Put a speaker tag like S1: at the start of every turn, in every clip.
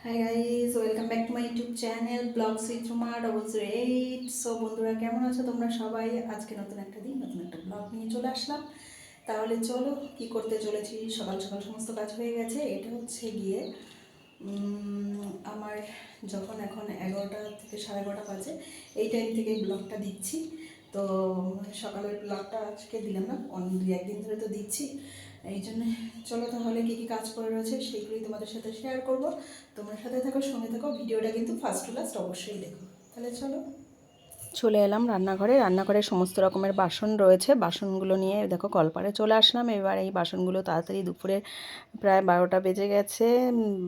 S1: High guys, welcome back to my YouTube channel vlogs with Ruma 008। So বন্ধুরা, কেমন আছো তোমরা সবাই? আজকে নতুন একটা দিন, নতুন একটা ব্লগ নিয়ে চলে আসলাম। তাহলে চলো কি করতে চলেছি। সকাল সকাল সমস্ত কাজ হয়ে গেছে। এটা হচ্ছে গিয়ে আমার যখন এখন 11টা থেকে 11:30 বাজে, এই টাইম থেকে ব্লগটা দিচ্ছি। তো সকালের ব্লগটা আজকে দিলাম না, দুই একদিন ধরে তো দিচ্ছি। এই জন্য চলো তাহলে কী কী কাজ করে রয়েছে সেইগুলোই তোমাদের সাথে শেয়ার করব। তোমার সাথে থাকো, সঙ্গে থাকো, ভিডিওটা কিন্তু ফার্স্ট টু লাস্ট অবশ্যই দেখো। তাহলে চলো, চলে এলাম রান্নাঘরে। রান্নাঘরে সমস্ত রকমের বাসন রয়েছে। বাসনগুলো নিয়ে দেখো কলপারে চলে আসলাম। এবার এই বাসনগুলো তাড়াতাড়ি দুপুরে প্রায় 12টা বেজে গেছে,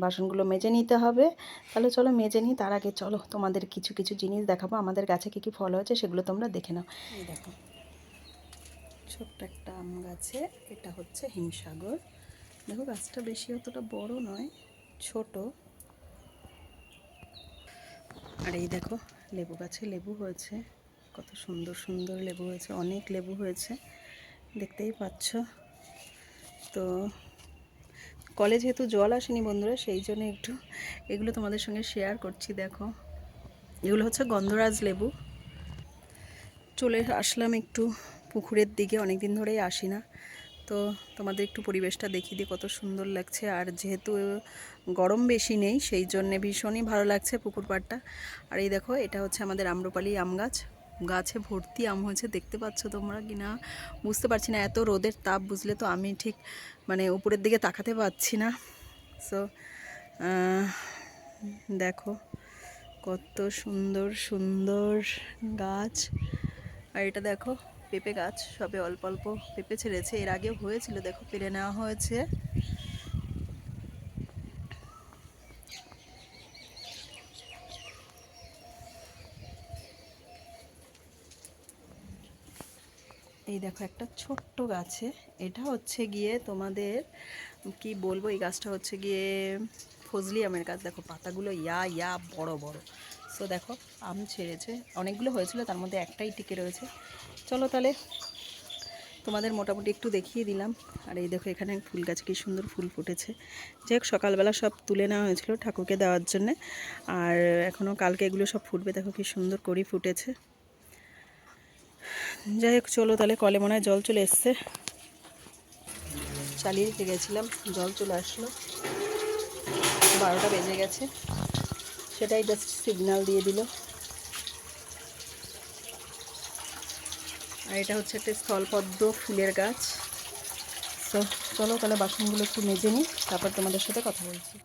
S1: বাসনগুলো মেজে নিতে হবে। তাহলে চলো মেজে নিই। তার আগে চলো তোমাদের কিছু কিছু জিনিস দেখাবো। আমাদের গাছে কী কী ফল হয়েছে সেগুলো তোমরা দেখে নাও। এই দেখো, ছোট্ট একটা আম গাছে, এটা হচ্ছে হিমসাগর। দেখো গাছটা বেশি অতটা বড় নয়, ছোট। আর এই দেখো লেবু গাছে লেবু হয়েছে, কত সুন্দর সুন্দর লেবু হয়েছে, অনেক লেবু হয়েছে, দেখতেই পাচ্ছ। তো কলে যেহেতু জল আসেনি বন্ধুরা, সেই জন্য একটু এগুলো তোমাদের সঙ্গে শেয়ার করছি। দেখো এগুলো হচ্ছে গন্ধরাজ লেবু। চলে আসলাম একটু পুকুরের দিকে, অনেক দিন ধরেই আসি না। তো তোমাদের একটু পরিবেশটা দেখিয়ে দিয়ে কত সুন্দর লাগছে। আর যেহেতু গরম বেশি নেই, সেই জন্যে ভীষণই ভালো লাগছে পুকুর পাড়টা। আর এই দেখো, এটা হচ্ছে আমাদের আম্রপালি আম গাছ। গাছে ভর্তি আম হয়েছে, দেখতে পাচ্ছ তোমরা কি না বুঝতে পারছি না, এত রোদের তাপ বুঝলে তো। আমি ঠিক মানে উপরের দিকে তাকাতে পারছি না। সো দেখো কত সুন্দর সুন্দর গাছ। আর এটা দেখো পেঁপে গাছ, সবে অল্প অল্প পেঁপে ছেড়েছে। এর আগেও হয়েছিল, দেখো পেরে নেওয়া হয়েছে। এই দেখো একটা ছোট্ট গাছে, এটা হচ্ছে গিয়ে তোমাদের কি বলবো, এই গাছটা হচ্ছে গিয়ে ফজলি আমের গাছ। দেখো পাতাগুলো ইয়া ইয়া বড় বড়। সো দেখো আম ছেড়েছে, অনেকগুলো হয়েছিল, তার মধ্যে একটাই টিকে রয়েছে। চলো তাহলে তোমাদের মোটামুটি একটু দেখিয়ে দিলাম। আর এই দেখো এখানে ফুল গাছে কি সুন্দর ফুল ফুটেছে। যাই হোক, সকালবেলা সব তুলে নেওয়া হয়েছিল ঠাকুরকে দেওয়ার জন্যে। আর এখনও কালকে এগুলো সব ফুটবে, দেখো কি সুন্দর করেই ফুটেছে। যাই হোক চলো তাহলে, কলে মনে হয় জল চলে এসছে, চালিয়ে দিতে গেছিলাম, জল চলে আসলো। 12টা বেজে গেছে, সেটাই জাস্ট সিগন্যাল দিয়ে দিল। আর এটা হচ্ছে একটা স্থলপদ্ম ফুলের গাছ। তো চলো তাহলে বাসনগুলো একটু মেজে নিই, তারপর তোমাদের সাথে কথা বলছি।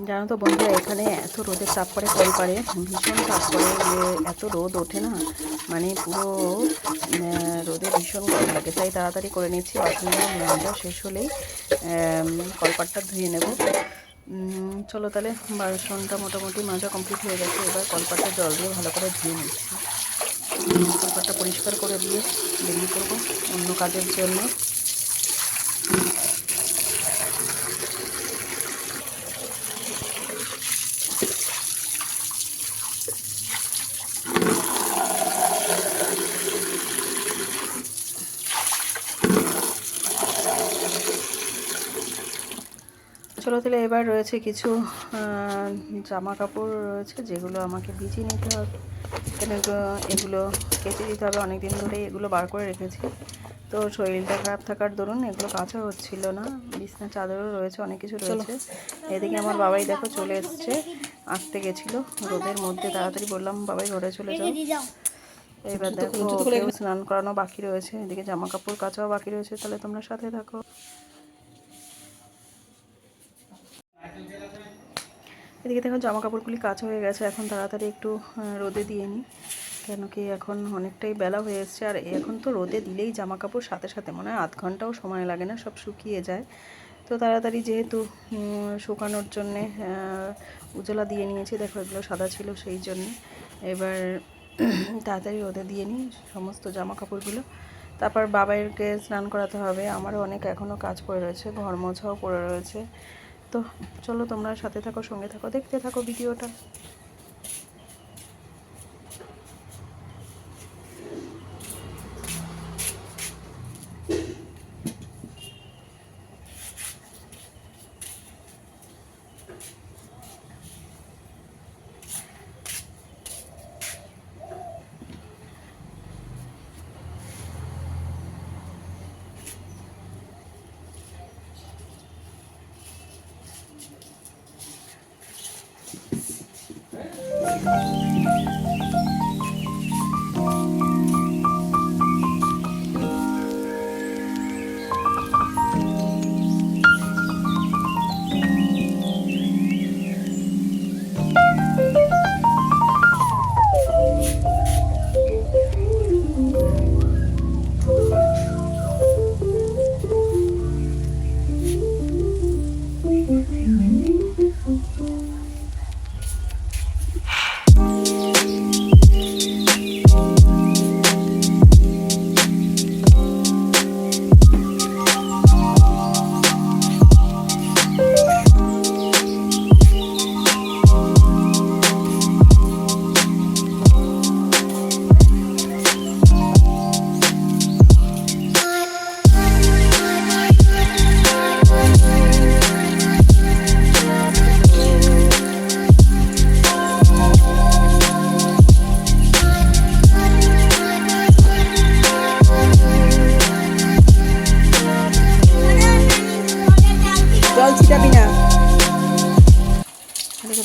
S2: জানো তো বন্ধুরা, এখানে এত রোদের তাপ পড়ে, কলপারে ভীষণ তাপ পড়ে, যে এত রোদ ওঠে না, মানে পুরো রোদে ভীষণ গরম লাগে। তাই তাড়াতাড়ি করে নিচ্ছি, বাসনগুলো মাজা শেষ হলেই কলপাটটা ধুয়ে নেব। চলো তাহলে, বাসনটা মোটামুটি মাজা কমপ্লিট হয়ে গেছে। এবার কলপাটটা জল দিয়ে ভালো করে ধুয়ে নিচ্ছি। কলপাটটা পরিষ্কার করে দিয়ে বেরিয়ে পড়বো অন্য কাজের জন্য। চলো তাহলে, এবার রয়েছে কিছু জামা কাপড় রয়েছে, যেগুলো আমাকে ভিজিয়ে নিতে হবে। কেন এগুলো কেচে দিতে হবে, অনেক দিন ধরে এগুলো বার করে রেখেছি। তো শরীরটা খারাপ থাকার দরুন এগুলো কাচা হচ্ছিল না। বিছনা চাদরও রয়েছে, অনেক কিছু রয়েছে। এদিকে আমার বাবাই দেখো চলে এসছে, আসতে গেছিলো রোদের মধ্যে। তাড়াতাড়ি বললাম বাবাই ঘরে চলে যাও। এবার দেখো ওকেও স্নান করানো বাকি রয়েছে, এদিকে জামা কাপড় কাচাও বাকি রয়েছে। তাহলে তোমরা সাথে থাকো। এদিকে দেখো জামা কাপড়গুলি কাচা হয়ে গেছে। এখন তাড়াতাড়ি একটু রোদে দিয়ে নিই, কেন কি এখন অনেকটাই বেলা হয়ে এসছে। আর এখন তো রোদে দিলেই জামা কাপড় সাথে সাথে মনে হয় আধ ঘন্টাও সময় লাগে না, সব শুকিয়ে যায়। তো তাড়াতাড়ি যেহেতু শুকানোর জন্যে উজালা দিয়ে নিয়েছি, দেখো এগুলো সাদা ছিল সেই জন্যে। এবার তাড়াতাড়ি রোদে দিয়ে নিই সমস্ত জামা কাপড়গুলো। তারপর বাবাইকে স্নান করাতে হবে। আমারও অনেক এখনও কাজ পড়ে রয়েছে, ঘর মোছাও পড়ে রয়েছে। তো চলো তোমরা সাথে থাকো, সঙ্গে থাকো, দেখতে থাকো ভিডিওটা।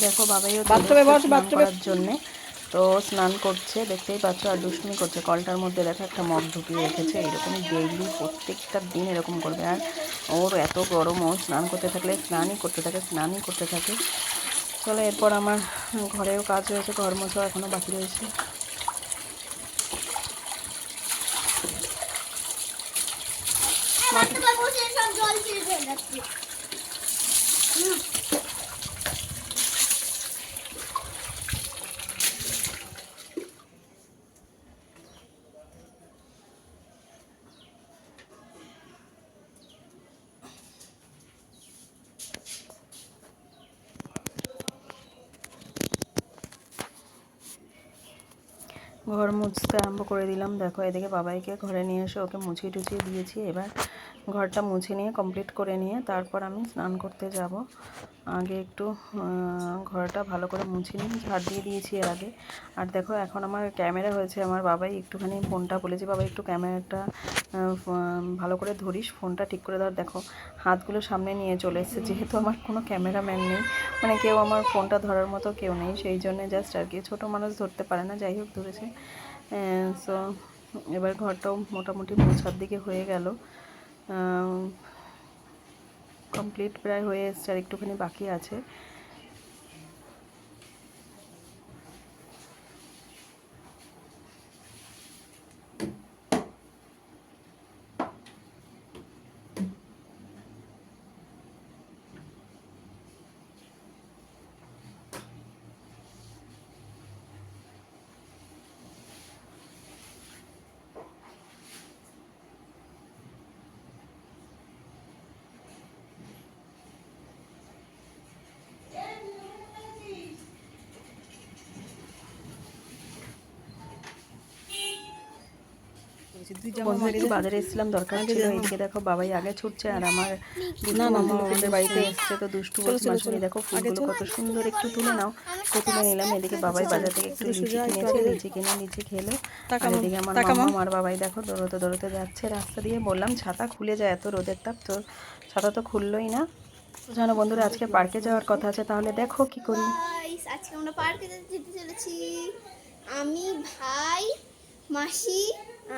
S2: দেখো বাবাইও স্নান করার জন্যে তো স্নান করছে, দেখতেই পাচ্ছ। আর দুষ্টুমি করছে, কলটার মধ্যে দেখো একটা মগ ঢুকিয়ে রেখেছে। এরকমই ডেইলি প্রত্যেকটা দিন এরকম করবে। আর ওর এত গরম, ও স্নান করতে থাকলে স্নানই করতে থাকে। চলো, এরপর আমার ঘরেও কাজ রয়েছে, ঘর মোছাও এখনও বাকি রয়েছে। ঘর মুছতে আরম্ভ করে দিলাম। দেখো এদিকে বাবাইকে ঘরে নিয়ে এসে ওকে মুছিয়ে টুছিয়ে দিয়েছি। এবার ঘরটা মুছে নিয়ে কমপ্লিট করে নিয়ে তারপর আমি স্নান করতে যাব। আগে একটু ঘরটা ভালো করে মুছে নিই, ঝাড় দিয়ে দিয়েছি এর আগে। আর দেখো এখন আমার ক্যামেরা হয়েছে, আমার বাবাই একটুখানি ফোনটা বলেছি, বাবা একটু ক্যামেরাটা ভালো করে ধরিস, ফোনটা ঠিক করে ধর। দেখো হাতগুলো সামনে নিয়ে চলে এসেছে, যেহেতু আমার কোনো ক্যামেরাম্যান নেই, মানে কেউ আমার ফোনটা ধরার মতো কেউ নেই, সেই জন্যে জাস্ট আর কি। ছোটো মানুষ ধরতে পারে না, যাই হোক ধরেছে। সো এবার ঘরটাও মোটামুটি মোছার দিকে হয়ে গেল, কমপ্লিট প্রায় হয়ে এসছে, আর একটুখানি বাকি আছে। বন্ধু একটু বাজারে এসেছিলাম, দরকার ছিল। এইদিকে দেখো বাবাই আগে ছুটছে আর আমার দুষ্টু মামা আমাদের বাড়িতে এসছে, তো দুষ্টু বলছে মাসুরি দেখো ফুলগুলো কত সুন্দর, একটু তুলে নাও। তো তুলে নিলাম। এদিকে বাবাই বাজার থেকে একটু লিচি কিনেছে, লিচি কিনে লিচি খেলো। আর এদিকে আমার মামা আর বাবাই দেখো দৌড়তে দৌড়তে যাচ্ছে রাস্তা দিয়ে। বললাম ছাতা খুলে যায়, এত রোদের তাপ, তো ছাতা তো খুললোই না। তো জানো বন্ধুরা আজকে পার্কে যাওয়ার কথা আছে, তাহলে দেখো কি করি।
S3: গাইস, আজকে আমরা পার্কে যেতে চলেছি। আমি, ভাই, মাসি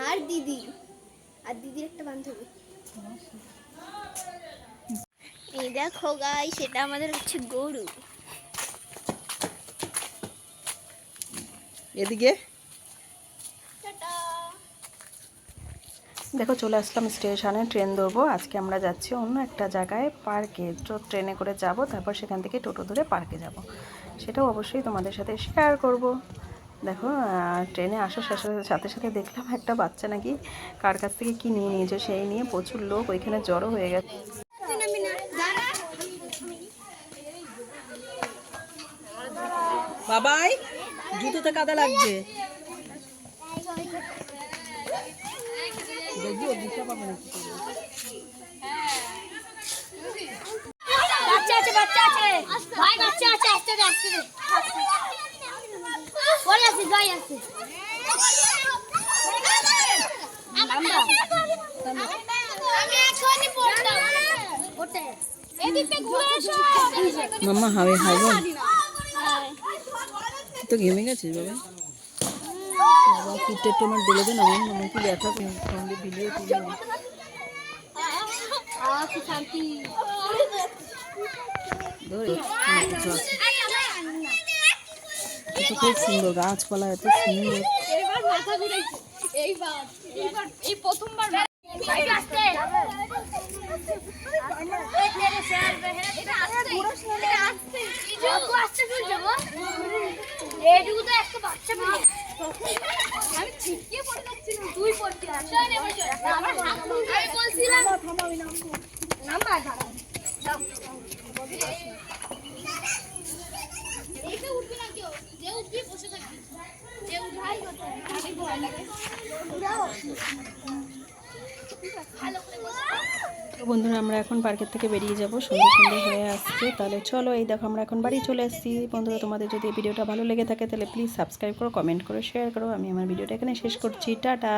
S3: আর দিদি, আর দিদির একটা বান্ধবী। এই দেখো গাইস, সেটা আমাদের হচ্ছে গরু।
S1: এদিকে
S3: টাটা।
S2: দেখো চলে আসলাম স্টেশনে, ট্রেন ধরবো। আজকে আমরা যাচ্ছি অন্য একটা জায়গায় পার্কে, তো ট্রেনে করে যাব, তারপর সেখান থেকে টোটো ধরে পার্কে যাব। সেটাও অবশ্যই তোমাদের সাথে শেয়ার করব। দেখো ট্রেনে আসার সাথে সাথে দেখলাম একটা বাচ্চা নাকি কার কাছ থেকে কি নিয়ে নিয়েছে, সেই নিয়ে প্রচুর লোক ওইখানে জড়ো হয়ে গেছে।
S1: বাবাই জুতোতে কাদা লাগছে।
S3: বাচ্চা আছে, বাচ্চা আছে ভাই, বাচ্চা আছে, আসতে দে, আসতে দে। ওই আছে, যাই আছে। আমি এখনই পড়তাম। ওঠে এদিকে ঘুরে এসো।
S1: মাম্মা হাওয়ে খাবো তো ঘেমে গেছিস বাবা। বাবা পিঠে তোমার দিলে দেন, আমার মনে কি ব্যথা সঙ্গে ভিডিও তুলে
S3: কি শান্তি।
S1: ধরে এটা খুব সুন্দর, গাছপালা এত সুন্দর।
S3: এইবার মাথা ঘুরাইছে, এইবার এই প্রথমবার আসতে। আমি ছিটকে পড়ে যাচ্ছিলাম, তুই পড়তে আমি বলছিলাম নাম্বার এইটা উঠবে না কেউ, যে উঠবি বসে থাকবি, যে উঠাই কথা আমি ভয় লাগে।
S2: তো বন্ধুরা আমরা এখন পার্কের থেকে বেরিয়ে যাব, সন্ধ্যে সন্ধ্যে হয়ে আসছে। তাহলে চলো, এই দেখো আমরা এখন বাড়ি চলে এসেছি। বন্ধুরা তোমাদের যদি এই ভিডিওটা ভালো লেগে থাকে তাহলে প্লিজ সাবস্ক্রাইব করো, কমেন্ট করো, শেয়ার করো। আমি আমার ভিডিওটা এখানে শেষ করছি, টাটা।